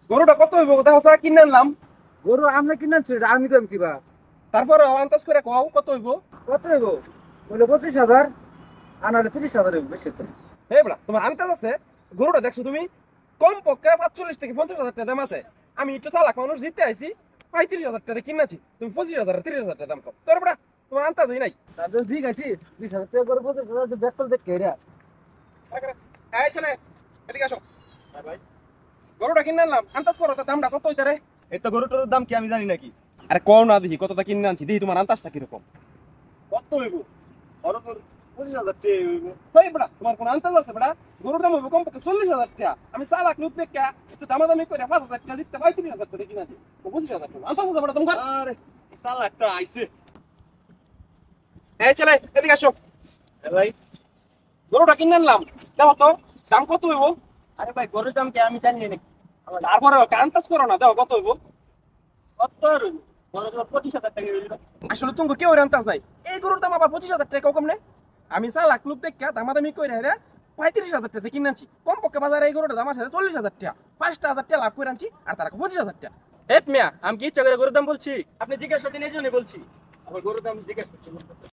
গরুটা কত হইব দেখো স্যার কিনে আনলাম। গরু আমরা কিনাচ্ছি আমি দাম কিবা তারপরে আন্দাজ করে কও কত হইব। কত হইব বলে 25,000 আনালে 30,000 হইব বেশি তো হে বড়া তোমার আন্দাজ আছে? গরুটা দেখছো তুমি? কম পক্ষে 45 থেকে 50,000 টাকা দাম আছে। আমি একটু চালাক মানুষ জিততে আইছি, 35,000 টাকা কিনাছি, তুমি 25,000 30,000 টাকা দাম কও। তোর বড়া তোমার আন্দাজই নাই। তার জন্য ঠিক আছে 20,000 টাকা করে 25,000 ব্যাক করে দেখ কেরা এই ছেলে এদিকে আসো। ভাই গরুটা কিনে আনলাম, আন্দাজ করো তার দামটা কত হইতারে? এই তো গরুটার দাম কি আমি জানি নাকি? আরে কও না দেখি কতটা কিনে আনছি, দেখি তোমার আন্দাজটা কিরকম। কত হইব? বড় তোর 25,000 টাকা হইব। ভাই বড়া তোমার কোন আন্দাজ আছে বড়া? গরুর দাম হবে কম পক্ষে 40,000 টাকা। আমি চালাক লোক দেখে একটু দামাদামি করে 5,000 টাকা জিততে 35,000 টাকা কিনাছি, 25,000 টাকা আন্দাজ আছে বড়া তোমার? আরে সালা একটা আইছে। এই ছেলে এদিকে আসো। এ ভাই, গরুটা কিনে আনলাম, দেখো তো দাম কত হইব। আরে ভাই গরুর দাম কি আমি জানি নাকি তারপরে আন্দাজ করো না, দেখো কত হইব। কত হইব বড় তো 25,000 টাকা হইল আসলে তুমি কেউ আন্দাজ নাই, এই গরুর দাম আবার 25,000 টাকা কম নেই। আমি চালাক লোক দেখে দামাদামি করে হেরে 35,000 টাকা কিনে আনছি। কম পক্ষে বাজারে এই গরুটার দাম আছে 40,000 টাকা, 5,000 টাকা লাভ করে আনছি আর তারা 25,000 টাকা। হেট মিয়া আমি কি ইচ্ছা করে গরুর দাম বলছি? আপনি জিজ্ঞাসা করছেন এই জন্যই বলছি। আমার গরুর দাম জিজ্ঞাসা করছেন।